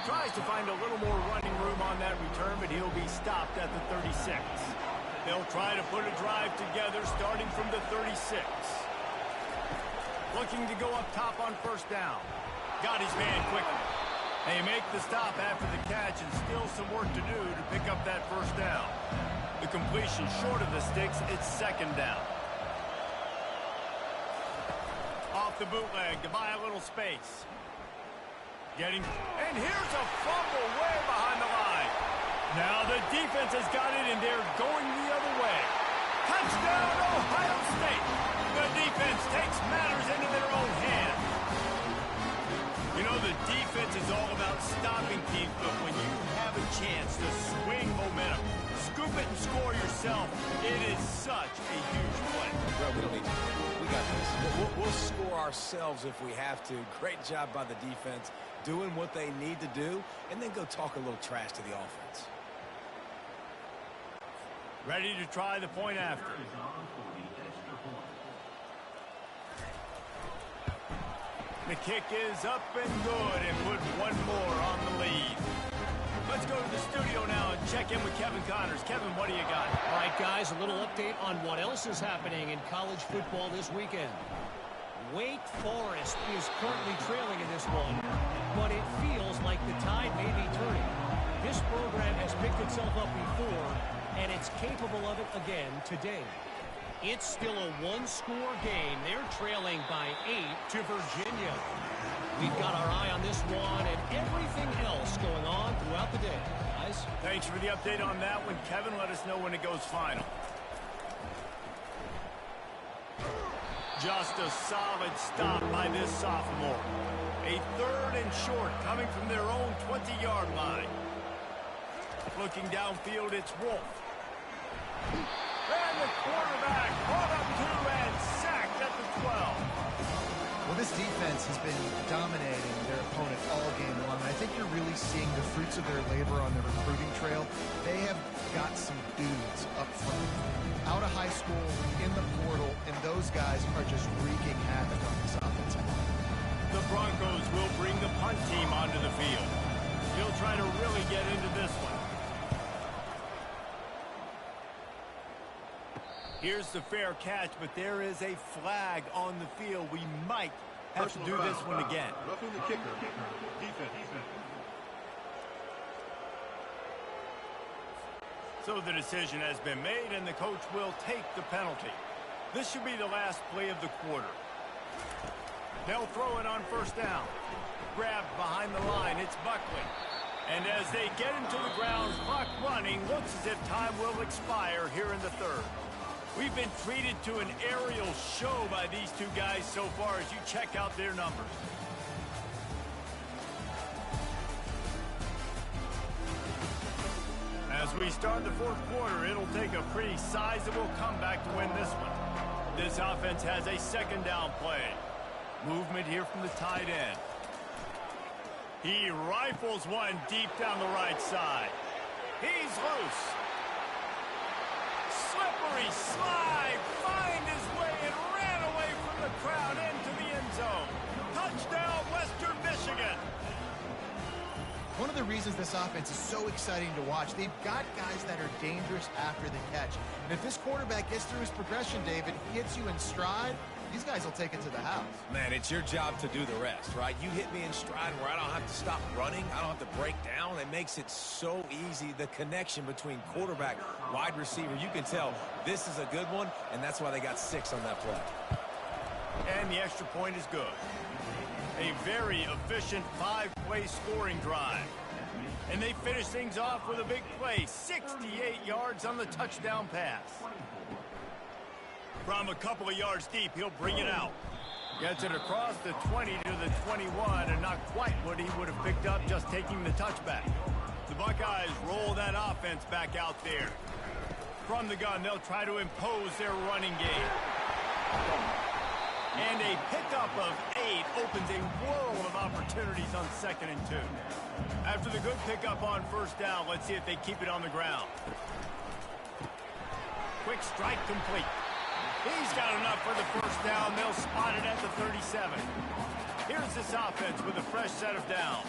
Tries to find a little more running room on that return, but he'll be stopped at the 36. They'll try to put a drive together starting from the 36. Looking to go up top on 1st down. Got his man quickly. They make the stop after the catch, and still some work to do to pick up that 1st down. The completion short of the sticks, it's 2nd down. Off the bootleg to buy a little space. And here's a fumble way behind the line. Now the defense has got it, and they're going the other way. Touchdown, Ohio State. The defense takes matters into their own hands. You know, the defense is all about stopping teams, but when you have a chance to swing momentum, scoop it and score yourself, it is such a huge play. Bro, we don't need to. We got this. We'll score ourselves if we have to. Great job by the defense doing what they need to do, and then go talk a little trash to the offense. Ready to try the point after. The kick is up and good and put one more on the lead. Let's go to the studio now and check in with Kevin Connors. Kevin, what do you got? All right, guys, a little update on what else is happening in college football this weekend. Wake Forest is currently trailing in this one, but it feels like the tide may be turning. This program has picked itself up before, and it's capable of it again today. It's still a one-score game. They're trailing by 8 to Virginia. We've got our eye on this one and everything else going on throughout the day. Guys, thanks for the update on that one, Kevin. Let us know when it goes final. Just a solid stop by this sophomore. A 3rd and short coming from their own 20-yard line. Looking downfield, it's Wolf. And the quarterback brought up 2 and sacked at the 12. Well, this defense has been dominating their opponent all game long, and I think you're really seeing the fruits of their labor on the recruiting trail. They have got some dudes up front, out of high school, in the portal, and those guys are just wreaking havoc on this offensive line. The Broncos will bring the punt team onto the field. He'll try to really get into this one. Here's the fair catch, but there is a flag on the field. We might have to do this one again. Roughing the kicker. Defense. So the decision has been made, and the coach will take the penalty. This should be the last play of the quarter. They'll throw it on first down. Grabbed behind the line, it's Buckley. And as they get into the ground, clock running, looks as if time will expire here in the 3rd. We've been treated to an aerial show by these two guys so far as you check out their numbers. As we start the 4th quarter, it'll take a pretty sizable comeback to win this one. This offense has a 2nd down play. Movement here from the tight end. He rifles one deep down the right side. He's loose. Slippery slide, find his way and ran away from the crowd into the end zone. Touchdown, Western Michigan. One of the reasons this offense is so exciting to watch, they've got guys that are dangerous after the catch. And if this quarterback gets through his progression, David, hits you in stride, these guys will take it to the house. Man, it's your job to do the rest, right? You hit me in stride where I don't have to stop running. I don't have to break down. It makes it so easy. The connection between quarterback, wide receiver, you can tell this is a good one, and that's why they got 6 on that play. And the extra point is good. A very efficient 5-play scoring drive. And they finish things off with a big play, 68 yards on the touchdown pass. From a couple of yards deep, he'll bring it out. Gets it across the 20 to the 21, and not quite what he would have picked up just taking the touchback. The Buckeyes roll that offense back out there. From the gun, they'll try to impose their running game. And a pickup of 8 opens a world of opportunities on 2nd and 2. After the good pickup on first down, let's see if they keep it on the ground. Quick strike complete. He's got enough for the first down. They'll spot it at the 37. Here's this offense with a fresh set of downs.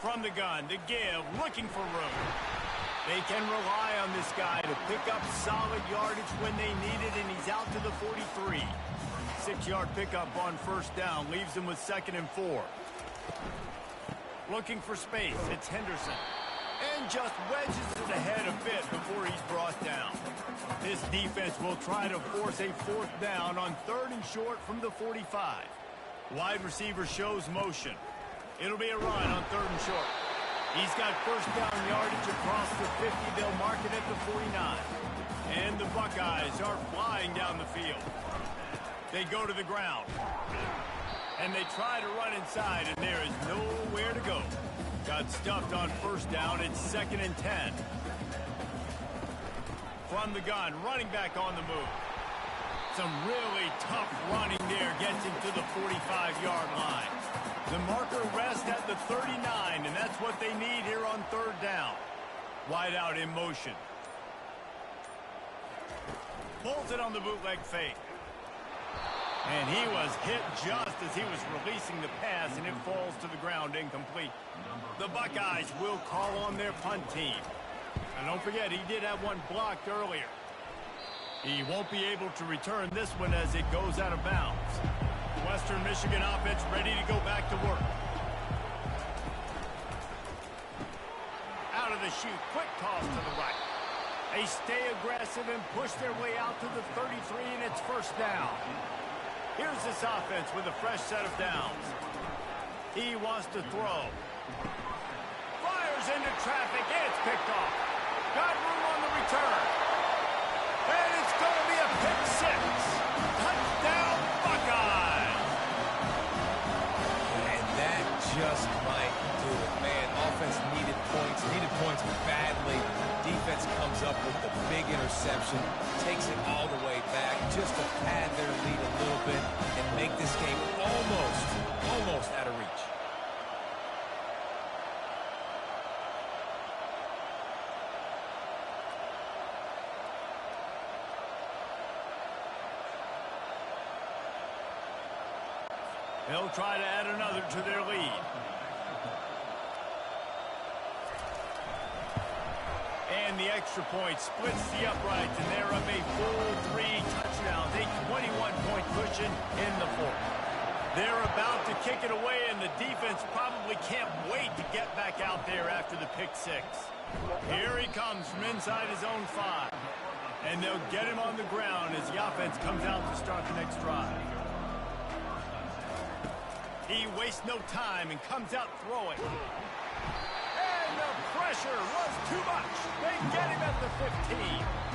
From the gun, to give, looking for room. They can rely on this guy to pick up solid yardage when they need it, and he's out to the 43. 6-yard pickup on first down leaves them with 2nd and 4. Looking for space, it's Henderson. And just wedges it ahead a bit before he's brought down. This defense will try to force a 4th down on 3rd and short from the 45. Wide receiver shows motion. It'll be a run on 3rd and short. He's got first down yardage across the 50. They'll mark it at the 49. And the Buckeyes are flying down the field. They go to the ground. And they try to run inside, and there is nowhere to go. Got stuffed on first down. It's 2nd and 10. From the gun, running back on the move. Some really tough running there. Gets him to the 45-yard line. The marker rests at the 39, and that's what they need here on third down. Wide out in motion. Pulls it on the bootleg fake. And he was hit just as he was releasing the pass, and it falls to the ground incomplete. The Buckeyes will call on their punt team. And don't forget, he did have one blocked earlier. He won't be able to return this one as it goes out of bounds. Western Michigan offense ready to go back to work. Out of the chute, quick toss to the right. They stay aggressive and push their way out to the 33, and it's first down. Here's this offense with a fresh set of downs. He wants to throw. Fires into traffic, and it's picked off. Got room on the return. And it's going to be a pick six. Touchdown, Buckeyes. And that just might do it. Man, offense needed points badly. Defense comes up with the big interception, takes it all the way back just to pad their lead a little bit and make this game almost out of reach. They'll try to add another to their lead. And the extra point splits the uprights, and they're up a full 3 touchdowns, a 21-point cushion in the fourth. They're about to kick it away, and the defense probably can't wait to get back out there after the pick six. Here he comes from inside his own 5. And they'll get him on the ground as the offense comes out to start the next drive. He wastes no time and comes out throwing. And the pressure was too much. They get him at the 15.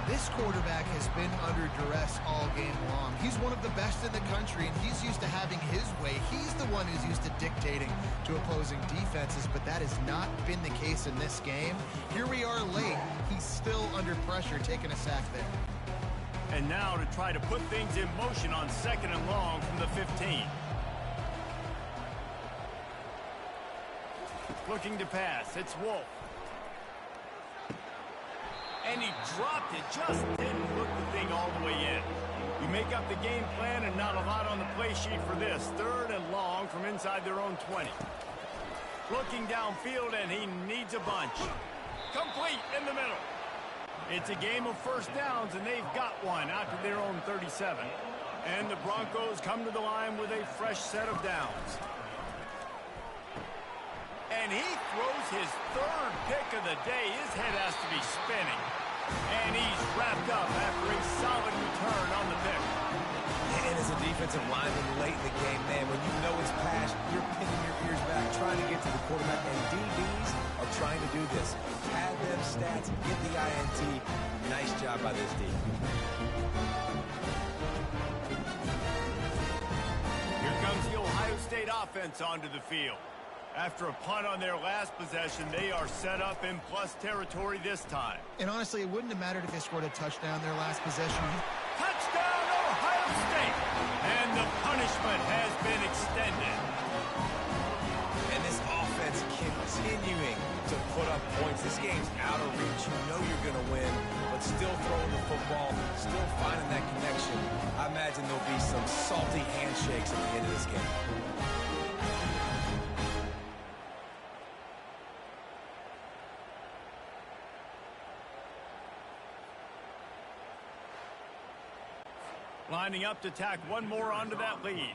This quarterback has been under duress all game long. He's one of the best in the country, and he's used to having his way. He's the one who's used to dictating to opposing defenses, but that has not been the case in this game. Here we are late. He's still under pressure, taking a sack there. And now to try to put things in motion on 2nd and long from the 15. Looking to pass. It's Wolf. And he dropped it. Just didn't look the thing all the way in. You make up the game plan and not a lot on the play sheet for this. 3rd and long from inside their own 20. Looking downfield, and he needs a bunch. Complete in the middle. It's a game of first downs, and they've got one out to their own 37. And the Broncos come to the line with a fresh set of downs. And he throws his 3rd pick of the day. His head has to be spinning. And he's wrapped up after a solid return on the pick. And as a defensive lineman late in the game, man, when you know it's passed, you're pinning your ears back, trying to get to the quarterback. And DBs are trying to do this. Pad them stats, get the INT. Nice job by this D. Here comes the Ohio State offense onto the field. After a punt on their last possession, they are set up in plus territory this time. And honestly, it wouldn't have mattered if they scored a touchdown their last possession. Touchdown, Ohio State! And the punishment has been extended. And this offense continuing to put up points. This game's out of reach. You know you're going to win, but still throwing the football, still finding that connection. I imagine there'll be some salty handshakes at the end of this game. Lining up to tack one more onto that lead.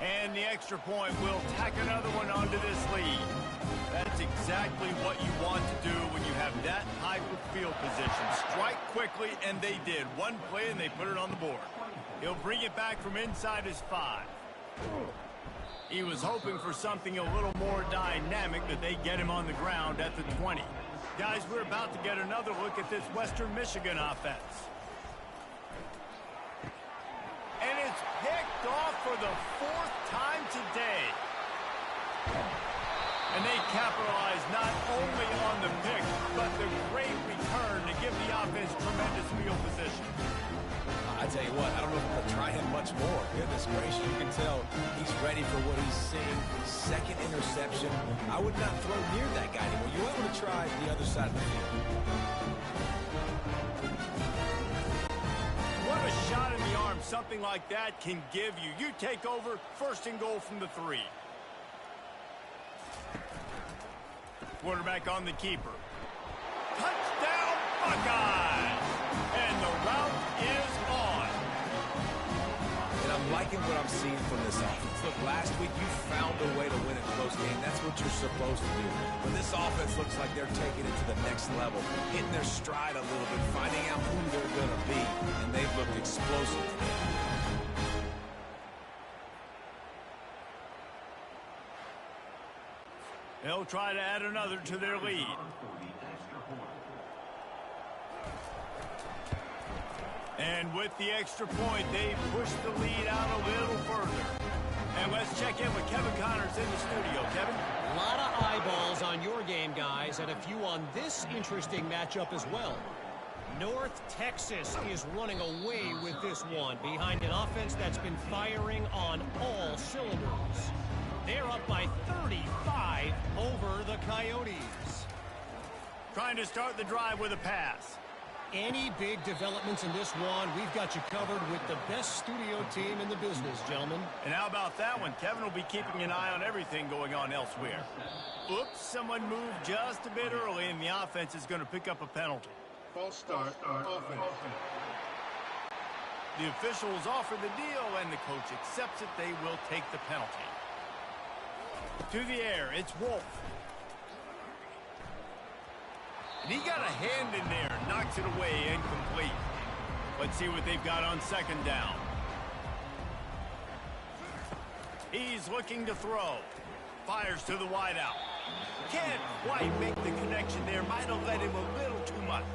And the extra point will tack another one onto this lead. That's exactly what you want to do when you have that type of field position. Strike quickly, and they did. One play, and they put it on the board. He'll bring it back from inside his 5. He was hoping for something a little more dynamic, but they get him on the ground at the 20. Guys, we're about to get another look at this Western Michigan offense. And it's picked off for the 4th time today. And they capitalize not only on the pick, but the great return to give the offense tremendous field position. I tell you what, I don't know if I'm going to try him much more. Goodness gracious, you can tell he's ready for what he's seeing. Second interception. I would not throw near that guy anymore. You want to try the other side of the field. What a shot in the arm something like that can give you. You take over, first and goal from the 3. Quarterback on the keeper. Touchdown, Buckeyes! And the route is on. And I'm liking what I'm seeing from this offense. Look, last week you found a way to win a close game. That's what you're supposed to do. But this offense looks like they're taking it to the next level, hitting their stride a little bit, finding out who they're going to be, and they've looked explosive today. They'll try to add another to their lead. And with the extra point, they push the lead out a little further. And let's check in with Kevin Connors in the studio. Kevin? A lot of eyeballs on your game, guys, and a few on this interesting matchup as well. North Texas is running away with this one behind an offense that's been firing on all cylinders. They're up by 35 over the Coyotes. Trying to start the drive with a pass. Any big developments in this one, we've got you covered with the best studio team in the business, gentlemen. And how about that one? Kevin will be keeping an eye on everything going on elsewhere. Oops, someone moved just a bit early, and the offense is going to pick up a penalty. False start, offense. The officials offer the deal, and the coach accepts it. They will take the penalty. To the air, it's Wolf. And he got a hand in there, knocks it away, incomplete. Let's see what they've got on second down. He's looking to throw. Fires to the wideout. Can't quite make the connection there. Might have led him a little too much.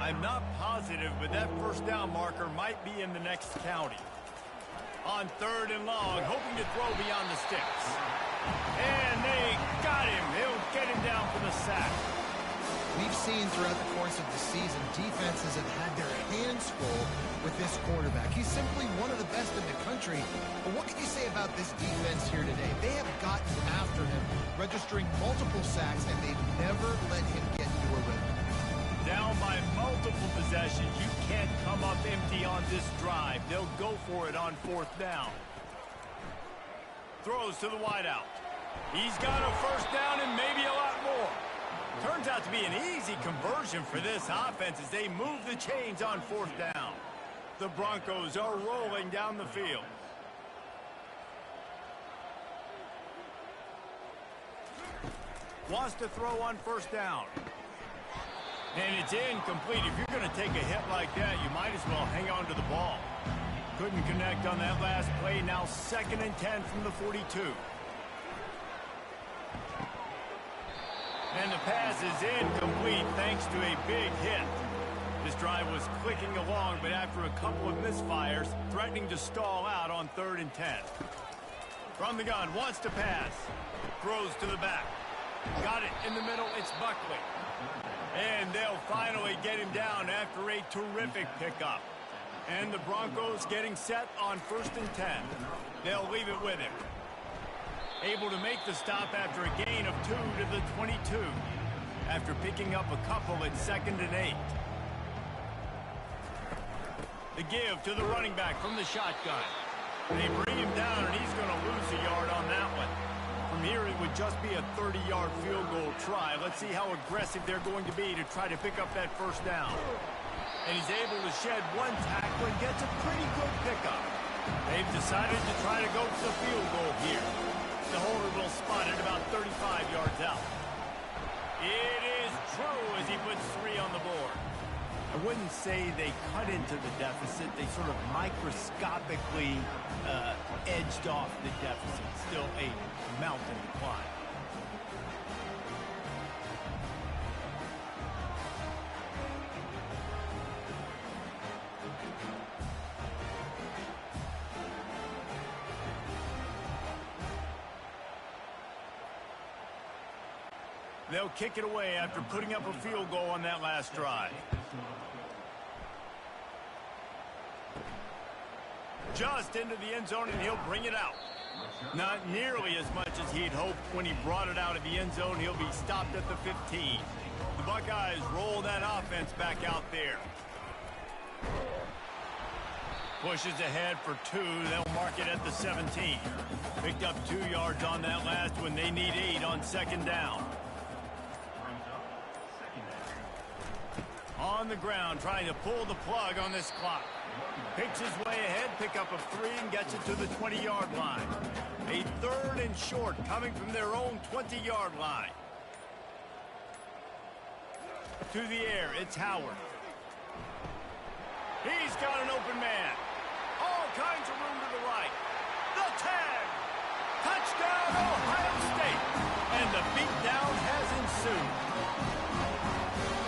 I'm not positive, but that first down marker might be in the next county. On third and long, hoping to throw beyond the sticks. And they got him. He'll get him down for the sack. We've seen throughout the course of the season, defenses have had their hands full with this quarterback. He's simply one of the best in the country. But what can you say about this defense here today? They have gotten after him, registering multiple sacks, and they've never let him get into a rhythm. Down by multiple possessions. You can't come up empty on this drive. They'll go for it on fourth down. Throws to the wideout. He's got a first down and maybe a lot more. Turns out to be an easy conversion for this offense as they move the chains on fourth down. The Broncos are rolling down the field. Wants to throw on first down. And it's incomplete. If you're going to take a hit like that, you might as well hang on to the ball. Couldn't connect on that last play. Now 2nd and 10 from the 42. And the pass is incomplete thanks to a big hit. This drive was clicking along, but after a couple of misfires, threatening to stall out on 3rd and 10. From the gun, wants to pass. Throws to the back. Got it in the middle. It's Buckley. And they'll finally get him down after a terrific pickup. And the Broncos getting set on 1st and 10. They'll leave it with him. Able to make the stop after a gain of 2 to the 22. After picking up a couple at 2nd and 8. The give to the running back from the shotgun. They bring him down, and he's going to lose a yard on that one. From here, it would just be a 30-yard field goal try. Let's see how aggressive they're going to be to try to pick up that first down. And he's able to shed one tackle and gets a pretty good pickup. They've decided to try to go for the field goal here. The holder will spot it about 35 yards out. It is Drew as he puts 3 on the board. I wouldn't say they cut into the deficit. They sort of microscopically edged off the deficit. Still a mountain to climb. They'll kick it away after putting up a field goal on that last drive. Just into the end zone, and he'll bring it out. Not nearly as much as he'd hoped when he brought it out of the end zone. He'll be stopped at the 15. The Buckeyes roll that offense back out there. Pushes ahead for 2. They'll mark it at the 17. Picked up 2 yards on that last one. They need 8 on second down. On the ground, trying to pull the plug on this clock. Picks his way ahead, pick up a 3, and gets it to the 20-yard line. A 3rd and short coming from their own 20-yard line. To the air, it's Howard. He's got an open man. All kinds of room to the right. The tag. Touchdown, Ohio State. And the beatdown has ensued.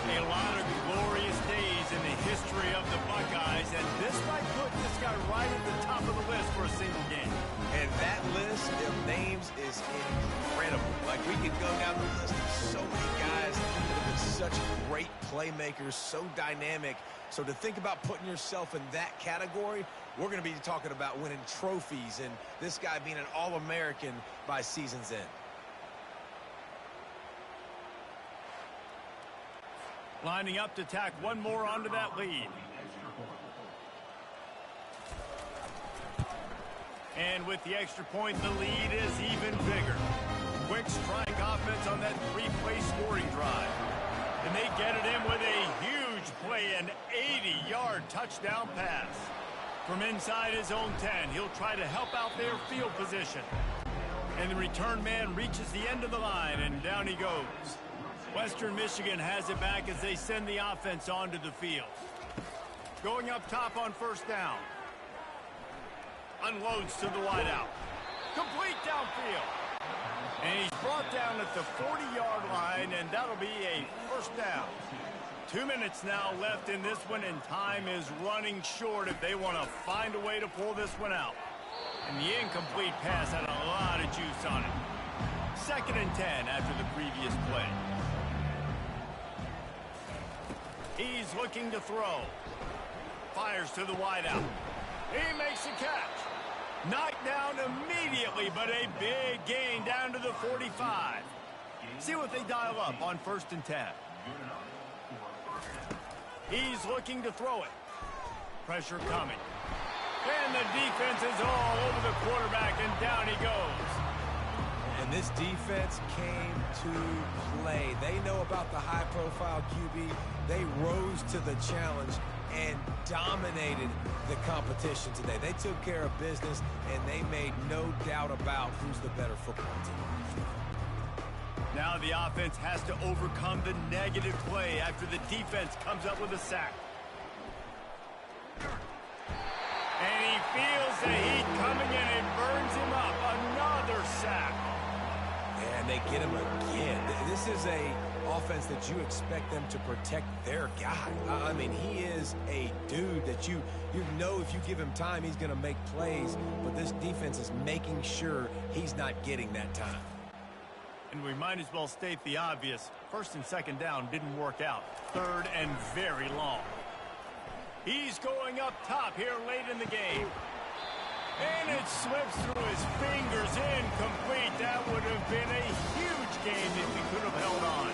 A lot of glorious days in the history of the Buckeyes, and this might put this guy right at the top of the list for a single game. And that list of names is incredible. Like, we could go down the list of so many guys that have been such great playmakers, so dynamic. So to think about putting yourself in that category, we're going to be talking about winning trophies and this guy being an All-American by season's end. Lining up to tack one more onto that lead. And with the extra point, the lead is even bigger. Quick strike offense on that 3-play scoring drive. And they get it in with a huge play, an 80-yard touchdown pass. From inside his own 10, he'll try to help out their field position. And the return man reaches the end of the line, and down he goes. Western Michigan has it back as they send the offense onto the field. Going up top on first down. Unloads to the wideout. Complete downfield. And he's brought down at the 40-yard line, and that'll be a first down. 2 minutes now left in this one, and time is running short if they want to find a way to pull this one out. And the incomplete pass had a lot of juice on it. 2nd and 10 after the previous play. He's looking to throw. Fires to the wideout. He makes a catch. Knocked down immediately, but a big gain down to the 45. See what they dial up on 1st and 10. He's looking to throw it. Pressure coming. And the defense is all over the quarterback, and down he goes. And this defense came to play. They know about the high-profile QB. They rose to the challenge and dominated the competition today. They took care of business, and they made no doubt about who's the better football team. Now the offense has to overcome the negative play after the defense comes up with a sack. And he feels the heat coming in and burns him up. Another sack. And they get him again. This is a offense that you expect them to protect their guy. I mean, he is a dude that you know if you give him time, he's going to make plays. But this defense is making sure he's not getting that time. And we might as well state the obvious. 1st and 2nd down didn't work out. 3rd and very long. He's going up top here late in the game. And it slips through his fingers, incomplete. That would have been a huge game if he could have held on.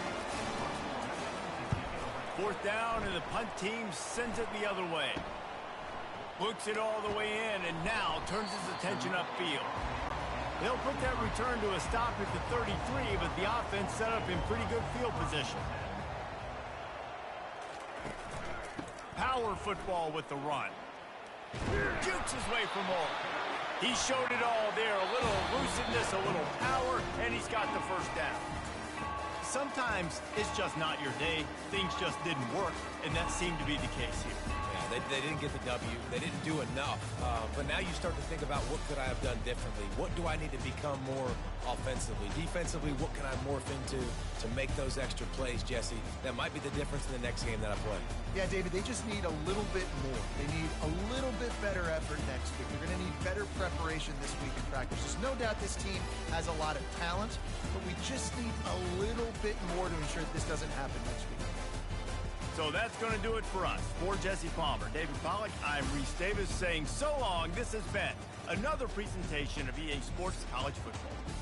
4th down, and the punt team sends it the other way. Looks it all the way in, and now turns his attention upfield. They'll put that return to a stop at the 33, but the offense set up in pretty good field position. Power football with the run. Jukes his way for more. He showed it all there. A little elusiveness, a little power, and he's got the first down. Sometimes it's just not your day. Things just didn't work, and that seemed to be the case here. Yeah, they didn't get the W. They didn't do enough. But now you start to think about what could I have done differently? What do I need to become more offensively? Defensively, what can I morph into to make those extra plays, Jesse? That might be the difference in the next game that I play. Yeah, David, they just need a little bit more. They need a little bit better effort next week. They're going to need better preparation this week in practice. There's no doubt this team has a lot of talent, but we just need a little bit more to ensure that this doesn't happen next week. So that's going to do it for us. For Jesse Palmer, David Pollack, I'm Reese Davis saying so long. This has been another presentation of EA Sports College Football.